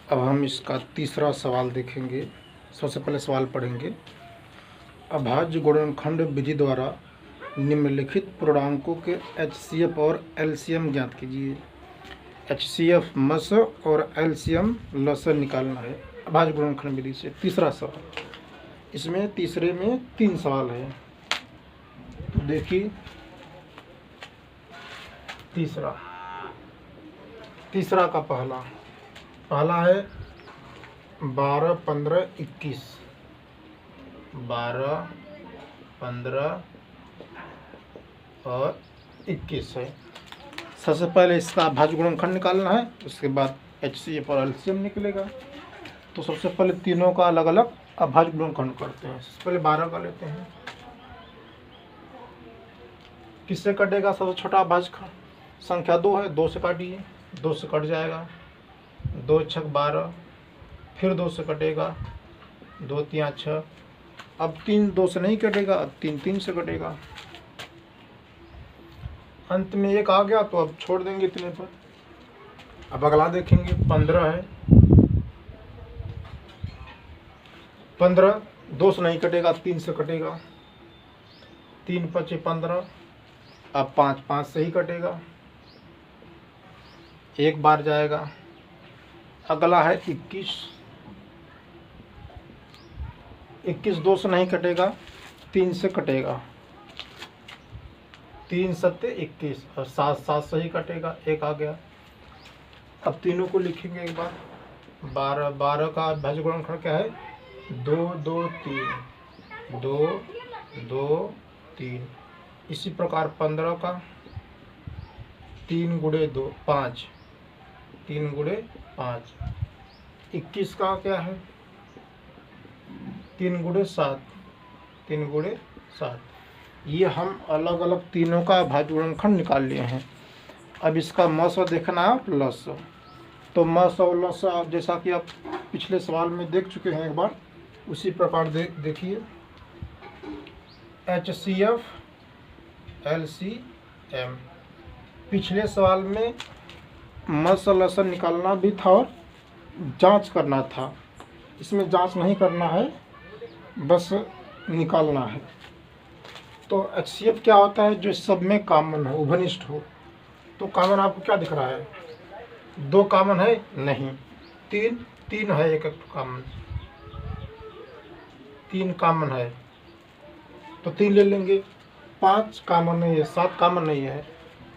अब हम इसका तीसरा सवाल देखेंगे। सबसे पहले सवाल पढ़ेंगे। अभाज्य गुणनखंड विधि द्वारा निम्नलिखित पूर्णांकों के HCF और LCM ज्ञात कीजिए। HCF मस और LCM लस निकालना है अभाज्य गुणनखंड विधि से। तीसरा सवाल, इसमें तीसरे में 3 सवाल है। तो देखिए तीसरा का पहला है 12, 15, 21। 12, 15 और 21 है। सबसे पहले इसका अभाज्य गुणनखंड निकालना है, उसके बाद HCF और LCM निकलेगा। तो सबसे पहले तीनों का अलग अलग अभाज्य गुणनखंड करते हैं। सबसे पहले 12 का लेते हैं। किससे कटेगा? सबसे छोटा अभाज्य संख्या 2 है, 2 से काटिए, 2 से कट जाएगा। 2 छक 12, फिर 2 से कटेगा, 2 3 6। अब 3 2 से नहीं कटेगा, अब 3 3 से कटेगा। अंत में 1 आ गया तो अब छोड़ देंगे इतने पर। अब अगला देखेंगे 15 है। 15 2 से नहीं कटेगा, 3 से कटेगा। 3 5 15। अब 5 5 से ही कटेगा, 1 बार जाएगा। अगला है 21। 21 2 से नहीं कटेगा, 3 से कटेगा। 3 7 21 और 7 7 से ही कटेगा, 1 आ गया। अब तीनों को लिखेंगे एक बार। 12 12 का अभाज्य गुणनखंड क्या है? 2 2 3, 2 2 3। इसी प्रकार 15 का 3 गुणे 2 5, 3 गुणे 5। 21 का क्या है? 3 गुणे 7, 3 गुणे 7। ये हम अलग अलग तीनों का अभाज्य गुणनखंड निकाल लिए हैं। अब इसका मस देखना है लस। तो मस और लस जैसा कि आप पिछले सवाल में देख चुके हैं एक बार, उसी प्रकार देखिए। HCF LCM। पिछले सवाल में मस और लस निकालना भी था और जांच करना था। इसमें जांच नहीं करना है, बस निकालना है। तो HCF क्या होता है? जो सब में कॉमन हो, उभनिष्ठ हो। तो कॉमन आपको क्या दिख रहा है? 2 कॉमन है? नहीं। 3 है, एक कॉमन। 3 कॉमन है तो 3 ले लेंगे। 5 कॉमन नहीं है, 7 कॉमन नहीं है।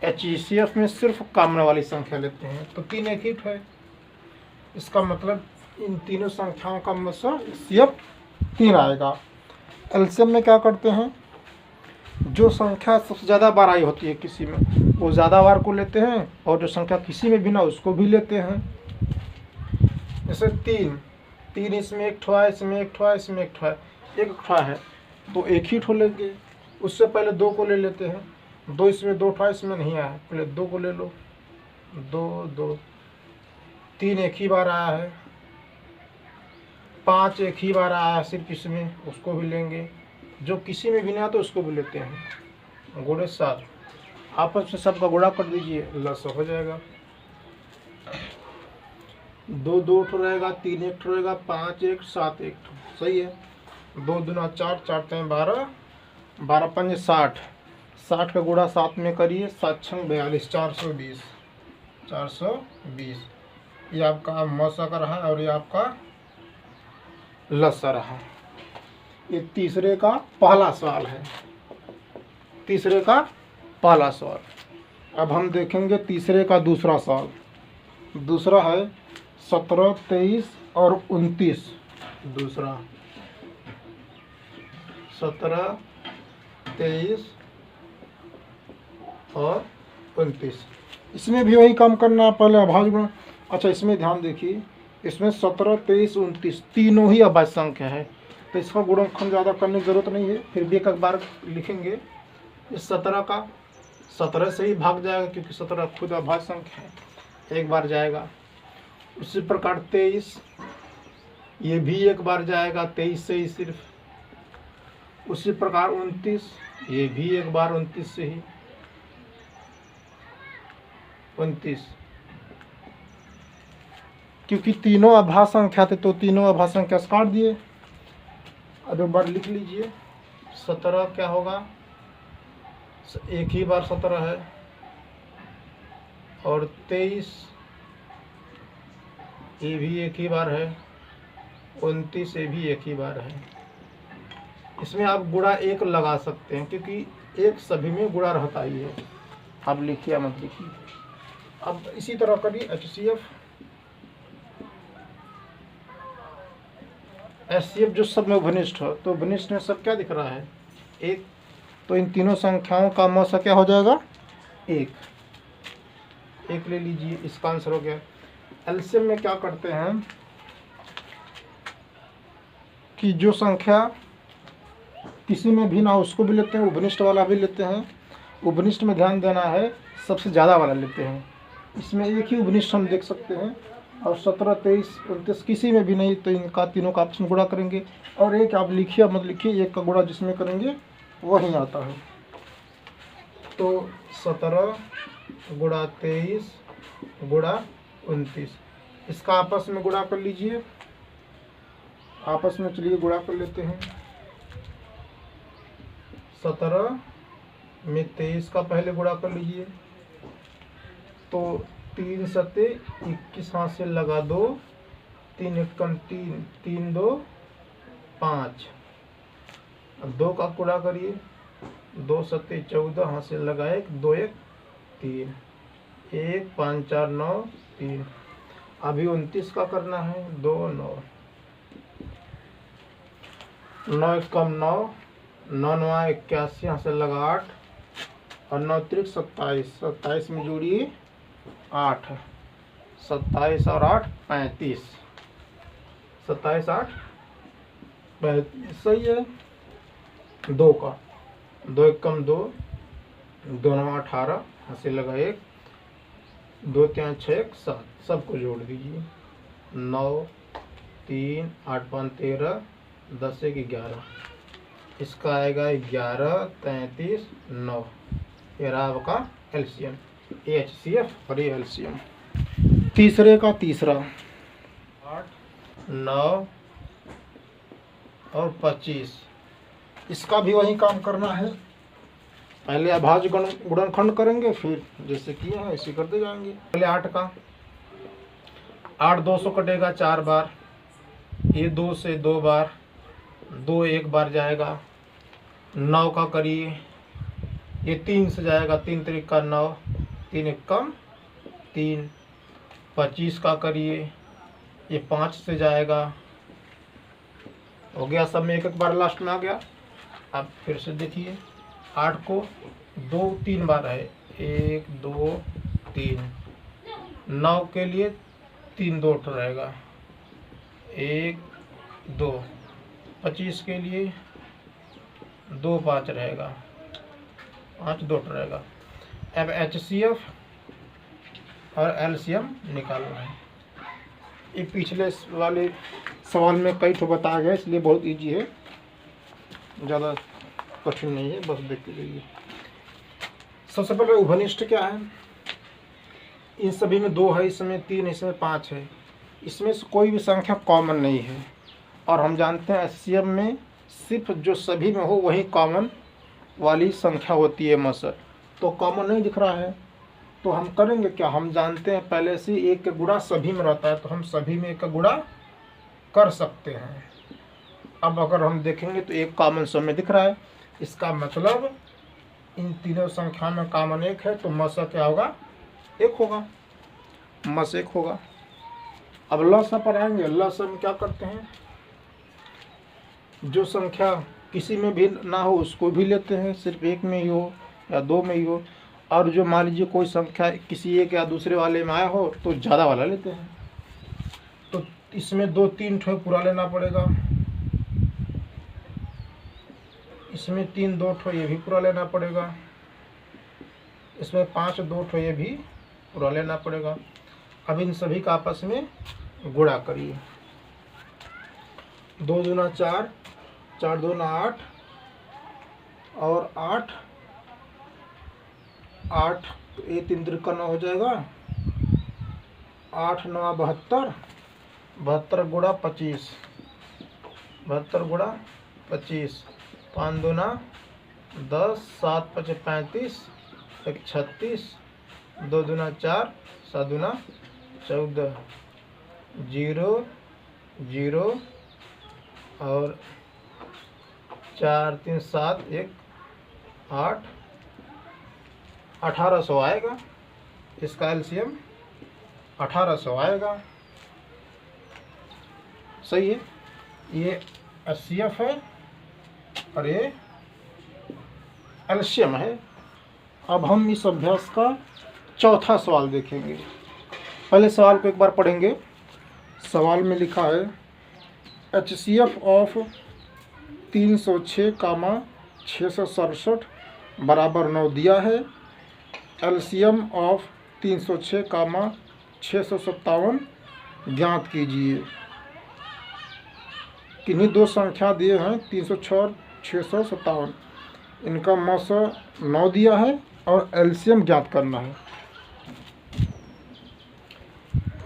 HCF में सिर्फ कॉमन वाली संख्या लेते हैं, तो 3 एक ही है। इसका मतलब इन तीनों संख्याओं का HCF 3 आएगा। LCM में क्या करते हैं? जो संख्या सबसे ज़्यादा बार आई होती है किसी में, वो ज़्यादा बार को लेते हैं, और जो संख्या किसी में भी ना उसको भी लेते हैं। जैसे 3 इसमें एक ठो है, इसमें एक ठो है, इसमें एक ठो है, एक ठो है तो एक ही ठो लेंगे। उससे पहले 2 को ले लेते हैं। 2 इसमें 2 ठो है, इसमें नहीं आया, पहले 2 को ले लो। 2 2। 3 एक ही बार आया है। 5 एक ही बार आया है सिर्फ इसमें, उसको भी लेंगे। जो किसी में भी नहीं आता उसको भी लेते हैं। गुणे 7, आपस में सबका गुणा कर दीजिए, लस हो जाएगा। 2 2 ठो रहेगा, 3 एक ठो रहेगा, 5 1 7 एक ठो, सही है। 2 दूना 4, 4 3 12, 12 5 60। 60 का गुणा 7 में करिए, 7 6 42, 420। 420 ये आपका मसा का रहा और ये आपका लसा रहा। ये तीसरे का पहला सवाल है। तीसरे का पहला सवाल। अब हम देखेंगे तीसरे का दूसरा सवाल। दूसरा है 17, 23 और 29। दूसरा 17, 23 और 29। इसमें भी वही काम करना है, पहले अभाज्य गुण। अच्छा, इसमें ध्यान देखिए, इसमें 17, 23, 29 तीनों ही अभाज्य संख्या है, तो इसका गुणनखंड ज़्यादा करने की जरूरत नहीं है। फिर भी एक बार लिखेंगे। इस 17 का 17 से ही भाग जाएगा, क्योंकि 17 खुद अभाज्य संख्या है, एक बार जाएगा। उसी प्रकार 23, ये भी एक बार जाएगा, 23 से ही सिर्फ। उसी प्रकार 29, ये भी एक बार 29 से ही। 29 क्योंकि तीनों अभाज्य संख्या थे तो तीनों अभाज्य संख्या से काट दिए। अब एक बार लिख लीजिए, 17 क्या होगा, एक ही बार 17 है, और 23 ये भी एक ही बार है, 29 ये भी एक ही बार है। इसमें आप गुणा 1 लगा सकते हैं क्योंकि एक सभी में गुणा रहता ही है। आप लिखिए मत लिखिए। अब इसी तरह करिए HCF। HCF जो सब में घनिष्ठ हो, तो घनिष्ठ में सब क्या दिख रहा है, 1। तो इन तीनों संख्याओं का मौसा क्या हो जाएगा, 1 ले लीजिए, इसका आंसर हो गया। एलसीएम में क्या करते हैं कि जो संख्या किसी में भी ना हो उसको भी लेते हैं, उपनिष्ठ वाला भी लेते हैं। उपनिष्ठ में ध्यान देना है, सबसे ज़्यादा वाला लेते हैं। इसमें एक ही उपनिष्ठ हम देख सकते हैं, और 17, 23, 29 किसी में भी नहीं, तो इनका तीनों का आपस में गुणा करेंगे। और एक आप लिखिए मत लिखिए, एक का गुणा जिसमें करेंगे वही आता है। तो 17 गुणा 23 गुणा 29, इसका आपस में गुणा कर लीजिए। आपस में चलिए गुणा कर लेते हैं। 17 में 23 का पहले गुणा कर लीजिए, तो 3 सते 21 हाथ से लगा दो, 3 एकम 3, 3 2 5। अब 2 का गुणा करिए, 2 सते 14 हाथ से लगाए, 2 1 3, 1 5 4 9 3। अभी 29 का करना है, 2 9, 9 एकम 9, 9 9 81 यहाँ से लगा 8, और 9 त्रिक 27, 27 में जोड़िए 8, 27 और 8 35, 27 8 35 सही है। 2 का 2 एकम 2, 2 9 18 हंसे लगा 1, 2 3 6 7, सबको जोड़ दीजिए। 9 3 8 5 13, 10 1 11, इसका आएगा 11 33 9। ये रहा आपका एलसीएम, HCF और ये एलसीएम। तीसरे का तीसरा 8 9 और 25, इसका भी वही काम करना है। पहले अभाज्य गुणनखंड करेंगे, फिर जैसे किए हैं ऐसे करते जाएंगे। पहले 8 का, 8 200 कटेगा 4 बार, ये 2 से 2 बार, 2 1 बार जाएगा। 9 का करिए, ये 3 से जाएगा, 3 त्रिक का 9, 3 एकम 3। 25 का करिए, ये 5 से जाएगा, हो गया। सब में एक एक बार लास्ट में आ गया। अब फिर से देखिए, 8 को 2 3 बार है, 1 2 3। 9 के लिए 3 2 रहेगा, 1 2। 25 के लिए 2 5 रहेगा, 5 2 रहेगा। अब HCF और एलसीएम निकालना है। ये पिछले वाले सवाल में कई ठो बताया गया, इसलिए बहुत इजी है, ज़्यादा कठिन नहीं है, बस देखते जाइए। सबसे पहले उभनिष्ठ क्या है, इन सभी में 2 है, इसमें 3, इसमें 5 है। इसमें से कोई भी संख्या कॉमन नहीं है, और हम जानते हैं HCF में सिर्फ जो सभी में हो वही कॉमन वाली संख्या होती है मसर। तो कॉमन नहीं दिख रहा है, तो हम करेंगे क्या, हम जानते हैं पहले से 1 का गुणा सभी में रहता है, तो हम सभी में 1 का गुणा कर सकते हैं। अब अगर हम देखेंगे तो एक कॉमन सब में दिख रहा है, इसका मतलब इन तीनों संख्या में कॉमन 1 है, तो मसा क्या होगा, 1 होगा, मस 1 होगा। अब लसा पर आएंगे। लसा में क्या करते हैं, जो संख्या किसी में भी ना हो उसको भी लेते हैं, सिर्फ 1 में ही हो या 2 में ही हो। और जो मान लीजिए कोई संख्या किसी एक या दूसरे वाले में आया हो तो ज़्यादा वाला लेते हैं। तो इसमें 2 3 ठो पूरा लेना पड़ेगा, इसमें 3 2 ठो ये भी पूरा लेना पड़ेगा, इसमें 5 2 ठो ये भी पूरा लेना पड़ेगा। अब इन सभी का आपस में गुणा करिए। 2 दूना 4, 4 दूना 8, और 8 8 ये 3 त्रिक का 9 हो जाएगा, 8 9 72, 72 गुणा 25, 72 गुणा 25, 5 दूना 10, 7 5 35, 1 36, 2 दूना 4, 7 दूना 14, 0 0 और 4 3 7 1 8, 1800 आएगा। इसका एलसीएम 1800 आएगा। सही है। ये एचसीएफ है और ये एलसीएम है। अब हम इस अभ्यास का चौथा सवाल देखेंगे। पहले सवाल को एक बार पढ़ेंगे। सवाल में लिखा है एचसीएफ ऑफ 306, 667 बराबर 9 दिया है। एलसीएम ऑफ 306, 657 ज्ञात कीजिए। किन्हीं दो संख्या दिए हैं 306 और 657, इनका मौसा 9 दिया है और एलसीएम ज्ञात करना है।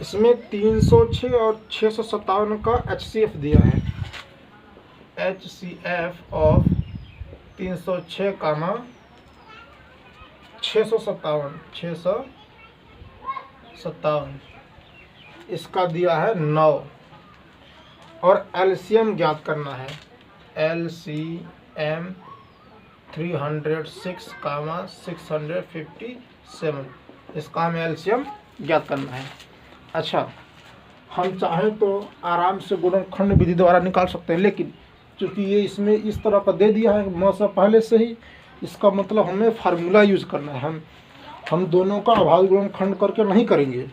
इसमें 306 और 657 का एचसीएफ दिया है। एचसीएफ ऑफ 306, 657 इसका दिया है 9 और एलसीएम ज्ञात करना है। एलसीएम 306, 657 इसका हमें एलसीएम ज्ञात करना है। अच्छा, हम चाहें तो आराम से गुणनखंड विधि द्वारा निकाल सकते हैं, लेकिन चूँकि ये इसमें इस तरह का दे दिया है मौसा पहले से ही, इसका मतलब हमें फार्मूला यूज करना है। हम दोनों का अभाज्य गुणनखंड करके नहीं करेंगे,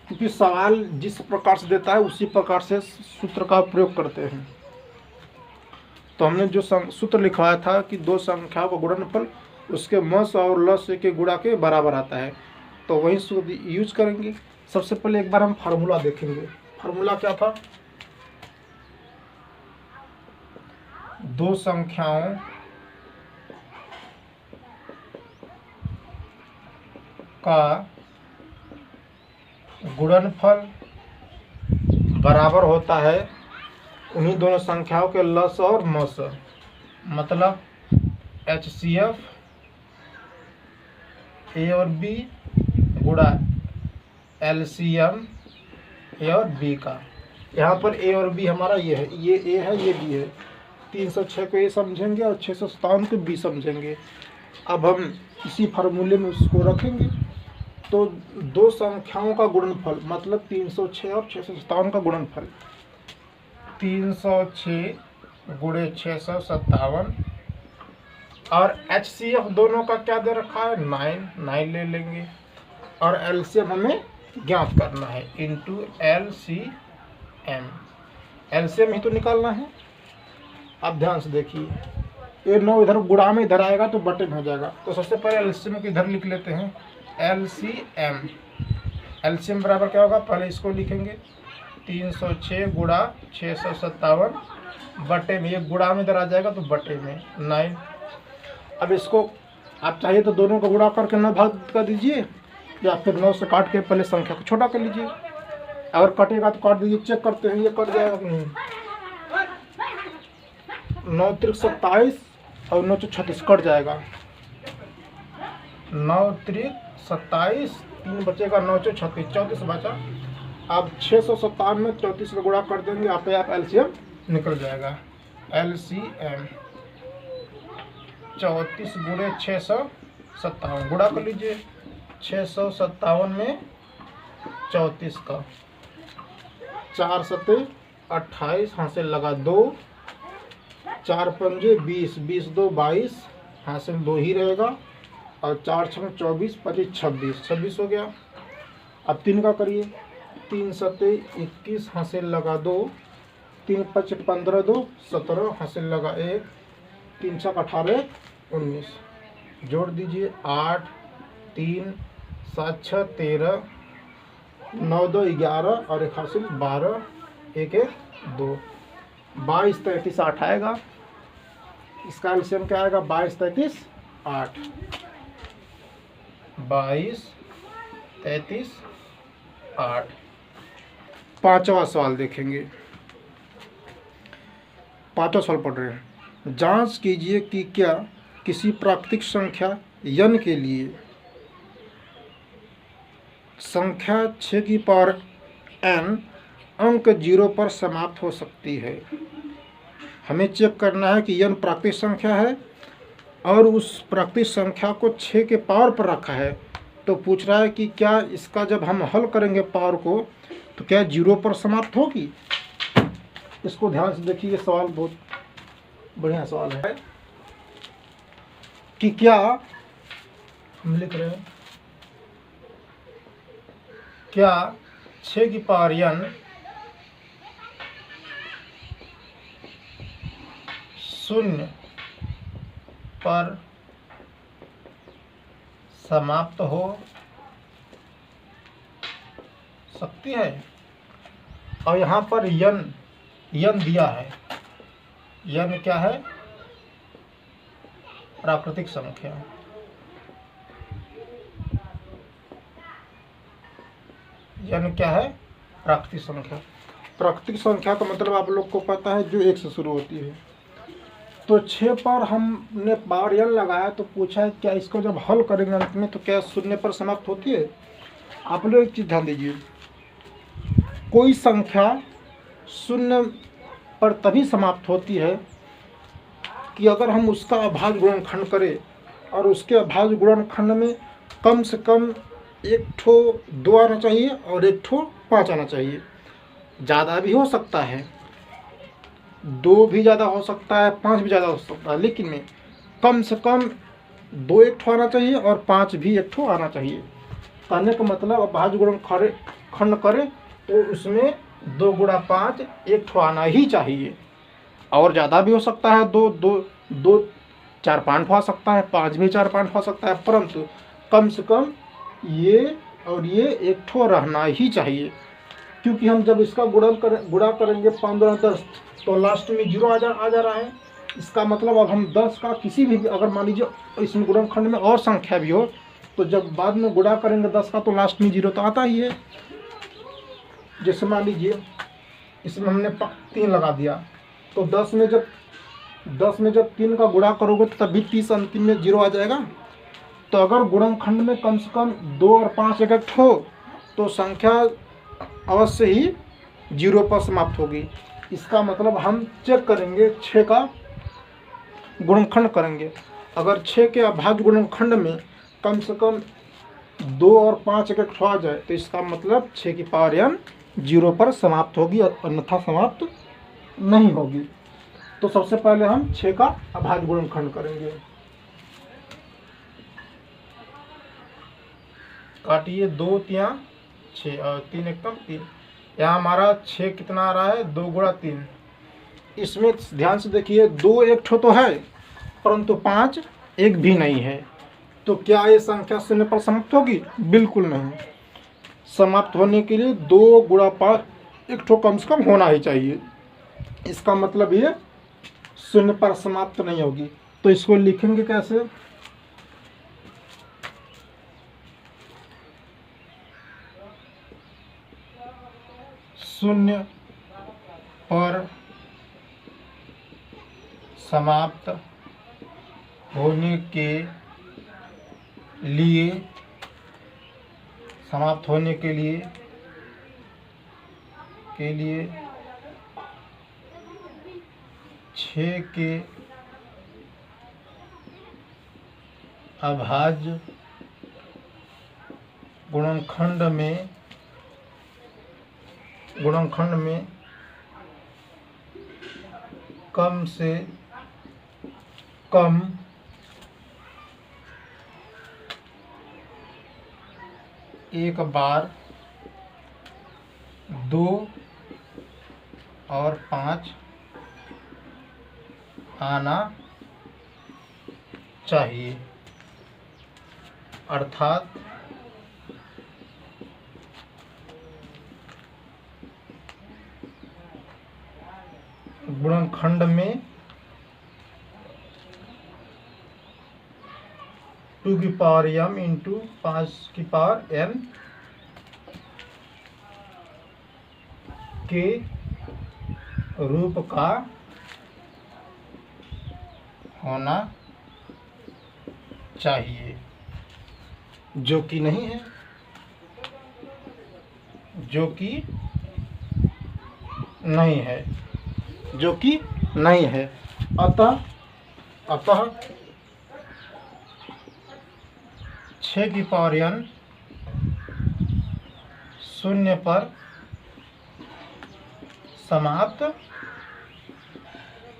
क्योंकि सवाल जिस प्रकार से देता है उसी प्रकार से सूत्र का प्रयोग करते हैं। तो हमने जो सूत्र लिखवाया था कि दो संख्याओं का गुणनफल उसके मस और लस के गुणा के बराबर आता है, तो वही सूत्र यूज करेंगे। सबसे पहले एक बार हम फार्मूला देखेंगे। फार्मूला क्या था? दो संख्याओं का गुणनफल बराबर होता है उन्हीं दोनों संख्याओं के लस और मस। मतलब एचसीएफ ए और बी गुणा एलसीएम ए और बी का। यहाँ पर ए और बी हमारा ये है, ये ए है, ये बी है। 306 को ए समझेंगे और 657 को बी समझेंगे। अब हम इसी फार्मूले में उसको रखेंगे। तो दो संख्याओं का गुणनफल मतलब 306 और 657 का गुणनफल, 306 गुणे 657 और एचसीएफ दोनों का क्या दे रखा है? 9 ले लेंगे और एलसीएम हमें ज्ञात करना है इंटू एलसीएम। एलसीएम ही तो निकालना है। अब ध्यान से देखिए, ये 9 इधर गुणा में इधर आएगा तो बटे में हो जाएगा। तो सबसे पहले एलसीएम को इधर लिख लेते हैं। एलसीएम बराबर क्या होगा? पहले इसको लिखेंगे 306 गुणा 657 बटे में, ये गुणा में इधर आ जाएगा तो बटे में 9। अब इसको आप चाहिए तो दोनों को गुणा करके 9 भाग कर दीजिए, या फिर 9 से काट के पहले संख्या को छोटा कर लीजिए। अगर कटेगा तो काट दीजिए। चेक करते हैं ये कट जाएगा कि नहीं। 9 त्रिक 27 और 9 चौक 36 कट जाएगा। 9 त्रिक 27, 3 बचेगा, 9 चौक 36, 34 बचा। अब 657 में 34 का गुणा कर देंगे, आप एलसीएम निकल जाएगा। एलसीएम 34 गुणे 657 गुणा कर लीजिए। 657 में 34 का 4 सते 28, हासिल लगा 2, 4 पंजे 20, 20 2 22, हासिल 2 ही रहेगा और 4 6 24, 25 26, 26 हो गया। अब 3 का करिए। 3 सते 21, हासिल लगा 2, 3 5 15 2 17, हासिल लगा 1, 3 6 18 19, जोड़ दीजिए 8 3 7 6 13, 9 2 11 और 1 हासिल 12, 1 1 2, 22 33 8 आएगा। इसका एलसीएम क्या आएगा? 22 33 8, 22 33 8। पांचवा सवाल देखेंगे। पांचवा सवाल पढ़ रहे हैं। जांच कीजिए कि क्या किसी प्राकृतिक संख्या n के लिए संख्या 6 की पावर n अंक 0 पर समाप्त हो सकती है। हमें चेक करना है कि n प्राकृतिक संख्या है और उस प्राकृतिक संख्या को 6 के पावर पर रखा है। तो पूछ रहा है कि क्या इसका जब हम हल करेंगे पावर को तो क्या 0 पर समाप्त होगी। इसको ध्यान से देखिए, ये सवाल बहुत बढ़िया सवाल है कि क्या हम लिख रहे हैं, क्या 6 की पावर n शून्य पर समाप्त हो सकती है। और यहाँ पर n दिया है। n क्या है? प्राकृतिक संख्या। n क्या है? प्राकृतिक संख्या। प्राकृतिक संख्या का मतलब आप लोग को पता है जो 1 से शुरू होती है। तो 6 पर हमने पावर n लगाया तो पूछा है क्या इसको जब हल करेंगे अंत में तो क्या 0 पर समाप्त होती है। आप लोग एक चीज़ ध्यान दीजिए, कोई संख्या 0 पर तभी समाप्त होती है कि अगर हम उसका अभाज्य गुणनखंड करें और उसके अभाज्य गुणनखंड में कम से कम 1 ठो 2 आना चाहिए और 1 ठो 5 आना चाहिए। ज़्यादा भी हो सकता है, 2 भी ज़्यादा हो सकता है, 5 भी ज़्यादा हो सकता है, लेकिन में कम से कम 2 1 ठो आना चाहिए और 5 भी 1 ठो आना चाहिए। कहने का मतलब अभाज्य गुणनखंड करें तो उसमें 2 गुणा 5 1 ठो आना ही चाहिए। और ज़्यादा भी हो सकता है, 2 4 5 आ सकता है, 5 भी 4 5 आ सकता है, परंतु कम से कम ये और ये 1 ठो रहना ही चाहिए। क्योंकि हम जब इसका गुणा करेंगे 5 2 10 तो लास्ट में 0 आ जा रहा है। इसका मतलब अब हम 10 का किसी भी अगर मान लीजिए इसमें गुणनखंड में और संख्या भी हो तो जब बाद में गुणा करेंगे 10 का तो लास्ट में 0 तो आता ही है। जैसे मान लीजिए इसमें हमने 3 लगा दिया तो 10 में जब 3 का गुणा करोगे तो तभी 30 अंतिम में 0 आ जाएगा। तो अगर गुणनखंड में कम से कम 2 और 5 एक हो तो संख्या अवश्य ही 0 पर समाप्त होगी। इसका मतलब हम चेक करेंगे 6 का गुणनखंड करेंगे, अगर 6 के अभाज्य गुणनखंड में कम से कम 2 और 5 एक आ जाए तो इसका मतलब 6 की पावर n 0 पर समाप्त होगी और अन्यथा समाप्त नहीं होगी। तो सबसे पहले हम 6 का अभाज्य गुणनखंड करेंगे। काटिए 2 3 6 और 3 एकदम 3। यहाँ हमारा 6 कितना आ रहा है? 2 गुणा 3। इसमें ध्यान से देखिए 2 1 ठो तो है परंतु 5 एक भी नहीं है। तो क्या ये संख्या 0 पर समाप्त होगी? बिल्कुल नहीं। समाप्त होने के लिए 2 गुणा 5 1 ठो कम से कम होना ही चाहिए। इसका मतलब ये 0 पर समाप्त नहीं होगी। तो इसको लिखेंगे कैसे? शून्य पर समाप्त होने के लिए 6 के अभाज्य गुणनखंड में कम से कम 1 बार 2 और 5 आना चाहिए। अर्थात गुणनखंड में 2 की पावर m इंटू 5 की पावर n के रूप का होना चाहिए, जो कि नहीं है, जो कि नहीं है, जो कि नहीं है। अतः 6 की पावर n शून्य पर समाप्त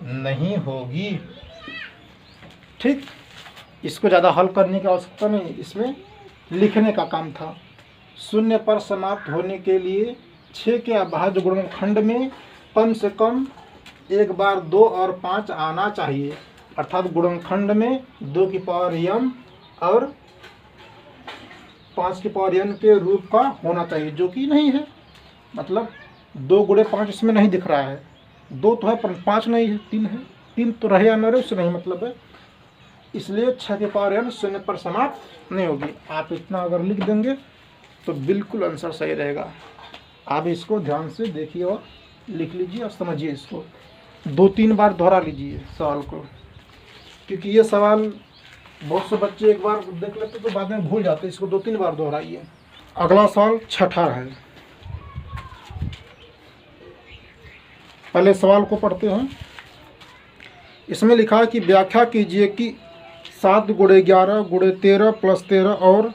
नहीं होगी। ठीक, इसको ज़्यादा हल करने की आवश्यकता नहीं, इसमें लिखने का काम था। शून्य पर समाप्त होने के लिए 6 के अभाज्य गुणनखंड में कम से कम एक बार 2 और 5 आना चाहिए, अर्थात गुणनखंड में 2 की पावर m और 5 की पावर n के रूप का होना चाहिए, जो कि नहीं है। मतलब 2 गुणे 5 इसमें नहीं दिख रहा है, 2 तो है पर 5 नहीं है, 3 है। 3 तो रहे या न रहे उससे नहीं मतलब है, इसलिए 6 की पावर n शून्य पर समाप्त नहीं होगी। आप इतना अगर लिख देंगे तो बिल्कुल आंसर सही रहेगा। आप इसको ध्यान से देखिए और लिख लीजिए और समझिए, इसको 2-3 बार दोहरा लीजिए सवाल को, क्योंकि ये सवाल बहुत से बच्चे एक बार देख लेते तो बाद में भूल जाते, इसको 2-3 बार दोहराइए। अगला सवाल 6ठा है। पहले सवाल को पढ़ते हैं। इसमें लिखा है कि व्याख्या कीजिए कि 7 गुणे 11 गुणे 13 प्लस 13 और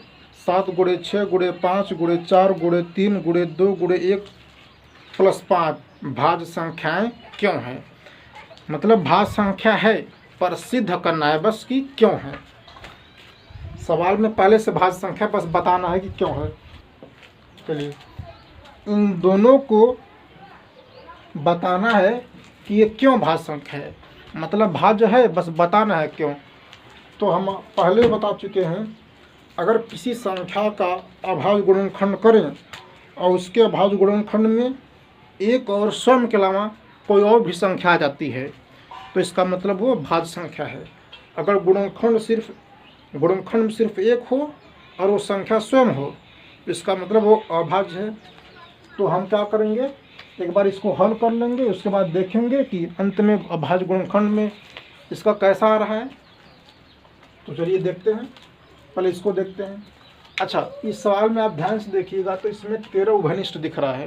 7 गुणे 6 गुणे 5 गुणे 4 गुणे 3 गुणे 2 गुणे 1 प्लस 5 भाज्य संख्याएं क्यों हैं। मतलब भाज्य संख्या है पर सिद्ध करना है बस कि क्यों है। सवाल में पहले से भाज्य संख्या बस बताना है कि क्यों है। चलिए, इन दोनों को बताना है कि ये क्यों भाज्य संख्या है, मतलब भाज्य है बस बताना है क्यों। तो हम पहले बता चुके हैं, अगर किसी संख्या का अभाज्य गुणनखंड करें और उसके अभाज्य गुणनखंड में एक और स्वयं के अलावा कोई और भी संख्या आ जाती है तो इसका मतलब वो भाज्य संख्या है। अगर गुणनखंड में सिर्फ एक हो और वो संख्या स्वयं हो तो इसका मतलब वो अभाज्य है। तो हम क्या करेंगे, एक बार इसको हल कर लेंगे, उसके बाद देखेंगे कि अंत में अभाज्य गुणनखंड में इसका कैसा आ रहा है। तो चलिए देखते हैं, पहले इसको देखते हैं। अच्छा, इस सवाल में आप ध्यान से देखिएगा तो इसमें 13 उभयनिष्ठ दिख रहा है,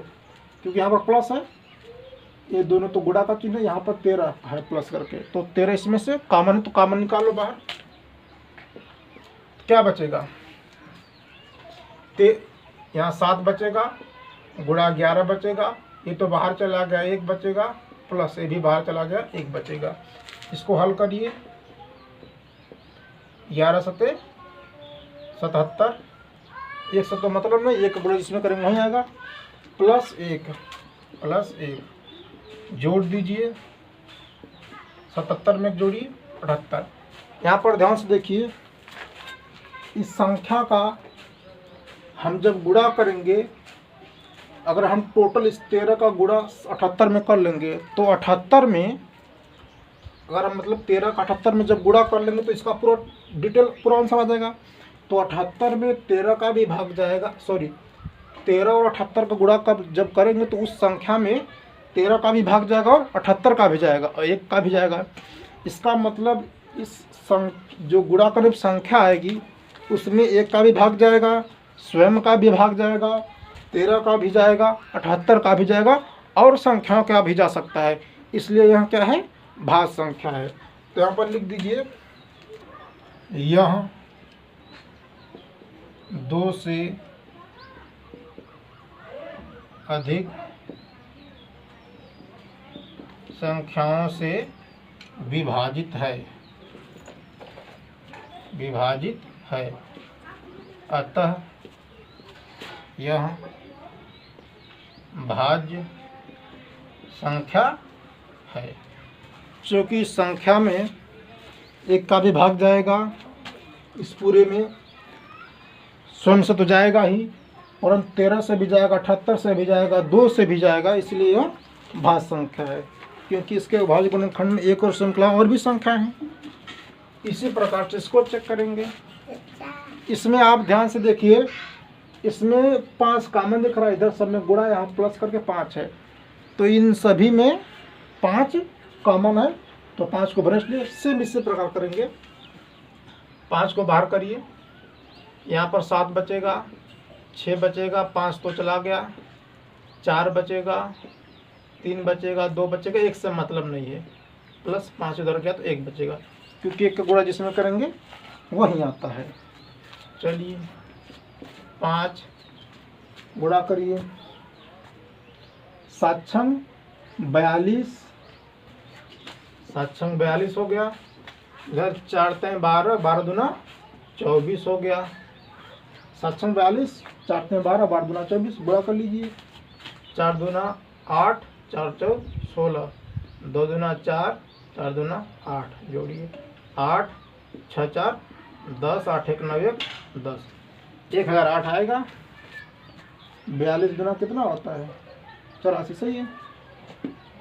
क्योंकि यहाँ पर प्लस है, ये दोनों तो गुणा का चिन्ह है, यहाँ पर 13 है प्लस करके, तो 13 इसमें से कॉमन है तो कॉमन निकालो बाहर। क्या बचेगा, यहाँ 7 बचेगा, गुणा 11 बचेगा, ये तो बाहर चला गया 1 बचेगा, प्लस ये भी बाहर चला गया 1 बचेगा। इसको हल करिए, 11 सते 77, 1 से तो मतलब नहीं, 1 गुणा जिसमें करेंगे वहीं आएगा, प्लस 1 जोड़ दीजिए, 77 में जोड़िए 78। यहाँ पर ध्यान से देखिए, इस संख्या का हम जब गुणा करेंगे, अगर हम टोटल इस 13 का गुणा 78 में कर लेंगे तो 78 में, अगर हम मतलब 13 का 78 में जब गुणा कर लेंगे तो इसका पूरा डिटेल पूरा आंसर आ जाएगा। तो 78 में 13 का भी भाग जाएगा, 13 और 78 का गुणा कब जब करेंगे तो उस संख्या में 13 का भी भाग जाएगा और 78 का भी जाएगा और 1 का भी जाएगा। इसका मतलब इस जो गुणा करने की संख्या आएगी उसमें 1 का भी भाग जाएगा, स्वयं का भी भाग जाएगा, 13 का भी जाएगा, 78 का भी जाएगा और संख्याओं का भी जा सकता है। इसलिए यह क्या है, भाज्य संख्या है। तो यहाँ पर लिख दीजिए, यह 2 से अधिक संख्याओं से विभाजित है, अतः यह भाज्य संख्या है। क्योंकि इस संख्या में 1 का भी भाग जाएगा, इस पूरे में स्वयं से तो जाएगा ही, और 13 से भी जाएगा, 78 से भी जाएगा, 2 से भी जाएगा, इसलिए यह भाज्य संख्या है। क्योंकि इसके अभाज्य गुणनखंड में एक और श्रृंखला और भी संख्या है। इसी प्रकार से इसको चेक करेंगे। इसमें आप ध्यान से देखिए, इसमें 5 कॉमन दिख रहा है, इधर सब में गुणा, यहाँ प्लस करके 5 है। तो इन सभी में 5 कॉमन है, तो 5 को ब्रश लिए सेम इसी प्रकार करेंगे। 5 को बाहर करिए, यहाँ पर 7 बचेगा, 6 बचेगा, 5 तो चला गया, 4 बचेगा, 3 बचेगा, 2 बचेगा, 1 से मतलब नहीं है, प्लस 5 उधर गया तो 1 बचेगा, क्योंकि 1 का गुणा जिसमें करेंगे वही आता है। चलिए 5 गुणा करिए, 7 छंग 42, 7 छंग 42 हो गया। इधर 4 तें 12, 12 दूना 24 हो गया। 7 छंग 42, 4 तें 12, 12 दूना 24, गुणा कर लीजिए। 4 दूना 8, 4 चौ 16, 2 दूना 4, 4 दूना 8, जोड़िए 8, 6 4 10, 8 1 9 1 10, 1008 आएगा। 42 गुना कितना होता है? 84, सही है।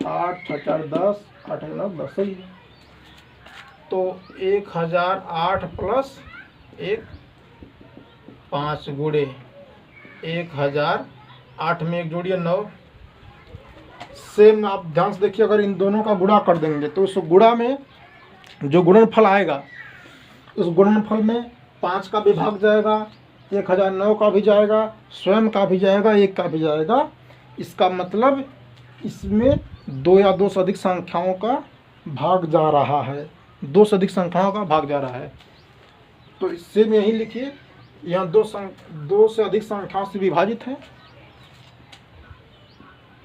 8 6 4 10, 8 1 9 10, सही है। तो 1008 प्लस 1 5 गुणे 1008 में 1 जोड़िए 9। सेम आप ध्यान से देखिए, अगर इन दोनों का गुणा कर देंगे तो उस गुणा में जो गुणनफल आएगा, उस गुणनफल में 5 का भी भाग जाएगा, 1009 का भी जाएगा, स्वयं का भी जाएगा, 1 का भी जाएगा। इसका मतलब इसमें 2 या 2 से अधिक संख्याओं का भाग जा रहा है, 2 से अधिक संख्याओं का भाग जा रहा है। तो इससे में यही लिखिए, यहाँ 2 से अधिक संख्याओं से विभाजित है,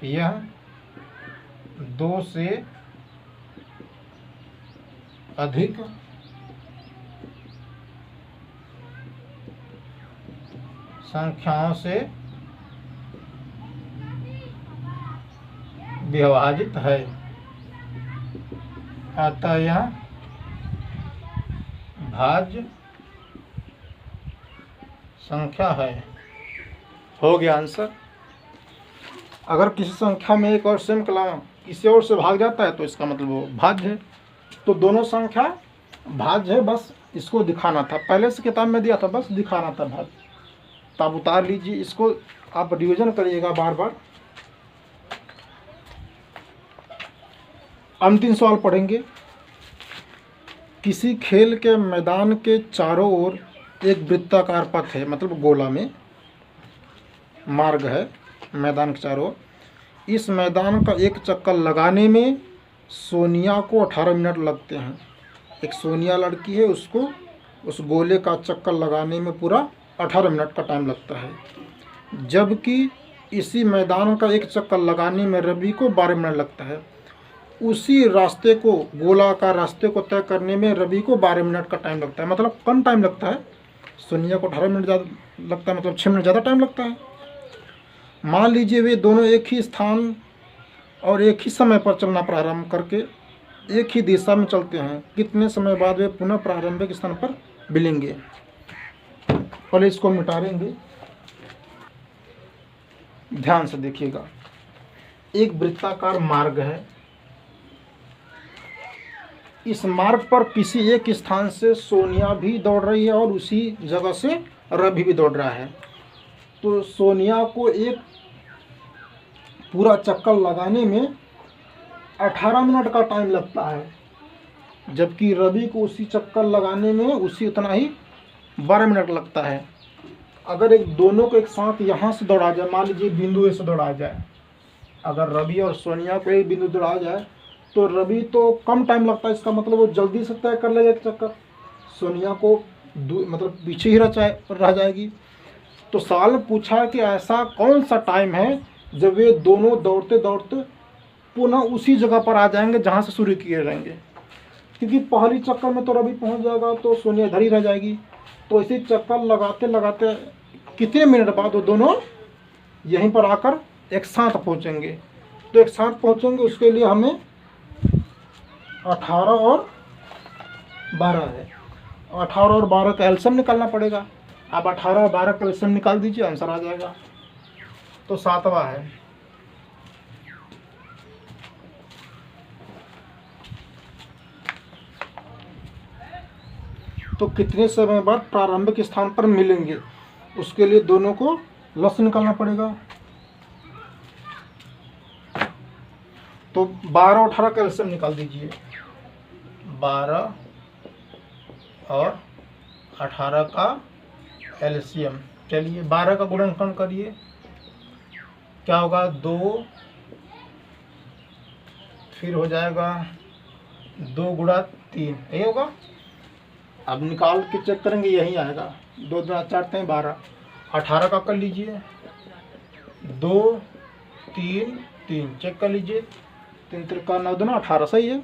यह 2 से अधिक संख्याओं से विभाजित है, अतः यह भाज्य संख्या है। हो गया आंसर। अगर किसी संख्या में एक और सेम कलम किसी और से भाग जाता है तो इसका मतलब वो भाज्य है। तो दोनों संख्या भाज्य है, बस इसको दिखाना था, पहले से किताब में दिया था, बस दिखाना था भाज्य। तो आप उतार लीजिए, इसको आप रिवीजन करिएगा बार बार। अंतिम सवाल पढ़ेंगे। किसी खेल के मैदान के चारों ओर एक वृत्ताकार पथ है, मतलब गोला में मार्ग है मैदान के चारों ओर। इस मैदान का एक चक्कर लगाने में सोनिया को 18 मिनट लगते हैं। एक सोनिया लड़की है, उसको उस गोले का चक्कर लगाने में पूरा 18 मिनट का टाइम लगता है, जबकि इसी मैदान का एक चक्कर लगाने में रवि को 12 मिनट लगता है। उसी रास्ते को, गोला का रास्ते को तय करने में रवि को 12 मिनट का टाइम लगता है, मतलब कम टाइम लगता है। सोनिया को 18 मिनट ज़्यादा लगता है, मतलब 6 मिनट ज़्यादा टाइम लगता है। मान लीजिए वे दोनों एक ही स्थान और एक ही समय पर चलना प्रारंभ करके एक ही दिशा में चलते हैं। कितने समय बाद वे पुनः प्रारंभिक स्थान पर मिलेंगे? पहले इसको मिटाएंगे, ध्यान से देखिएगा। एक वृत्ताकार मार्ग है, इस मार्ग पर किसी एक स्थान से सोनिया भी दौड़ रही है और उसी जगह से रवि भी दौड़ रहा है। तो सोनिया को एक पूरा चक्कर लगाने में 18 मिनट का टाइम लगता है, जबकि रवि को उसी चक्कर लगाने में उसी उतना ही 12 मिनट लगता है। अगर एक दोनों को एक साथ यहाँ से दौड़ा जाए, मान लीजिए बिंदु ए से दौड़ा जाए, अगर रवि और सोनिया को एक बिंदु दौड़ा जाए तो रवि तो कम टाइम लगता है, इसका मतलब वो जल्दी से तय कर लेगा एक चक्कर, सोनिया को मतलब पीछे ही रह जाएगी। तो सवाल में पूछा कि ऐसा कौन सा टाइम है जब वे दोनों दौड़ते दौड़ते पुनः उसी जगह पर आ जाएंगे जहाँ से शुरू किए रहेंगे, क्योंकि पहली चक्कर में तो रवि पहुँच जाएगा तो सोनिया इधर ही रह जाएगी। तो इसी चक्कर लगाते लगाते कितने मिनट बाद वो दोनों यहीं पर आकर एक साथ पहुँचेंगे। तो एक साथ पहुँचेंगे, उसके लिए हमें 18 और 12 है, 18 और 12 का एलसीएम निकालना पड़ेगा। आप 18 और 12 का एलसीएम निकाल दीजिए, आंसर आ जाएगा। तो 7वां है। तो कितने समय बाद प्रारंभिक स्थान पर मिलेंगे, उसके लिए दोनों को लस निकालना पड़ेगा। तो 12 और 18 का एलसीएम निकाल दीजिए। 12 और 18 का एलसीएम, चलिए 12 का गुणनखंड करिए, क्या होगा 2, फिर हो जाएगा 2 गुणा 3, यही होगा। अब निकाल के चेक करेंगे, यही आएगा। 2 गुणा 4 हैं 12, 18 का कर लीजिए, 2 3 3, चेक कर लीजिए, 3 त्रिका 9 दूना 18, सही है।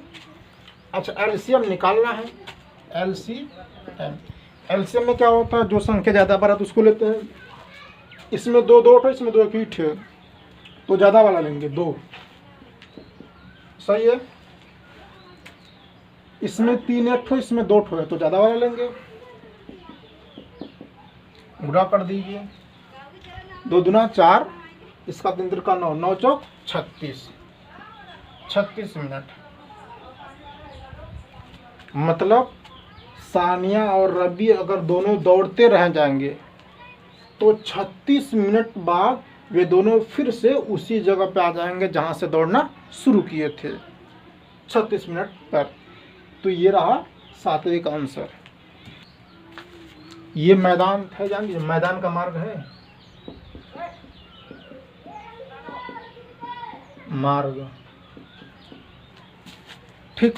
अच्छा एलसीएम निकालना है, एलसीएम में क्या होता है, जो संख्या ज़्यादा बड़ा तो उसको लेते हैं। इसमें 2 2 है, इसमें 2 1 है, तो ज़्यादा वाला लेंगे 2, सही है। इसमें 3 1 है, इसमें 2 है, तो ज़्यादा वाला लेंगे, गुणा कर दीजिए। 2 दूना 4, इसका 3 त्रिका 9, 9 चौक 36, 36 मिनट। मतलब सानिया और रवि अगर दोनों दौड़ते रह जाएंगे तो 36 मिनट बाद वे दोनों फिर से उसी जगह पे आ जाएंगे जहां से दौड़ना शुरू किए थे, 36 मिनट पर। तो ये रहा सात्विक आंसर। ये मैदान है, जानिए मैदान का मार्ग है, मार्ग, ठीक।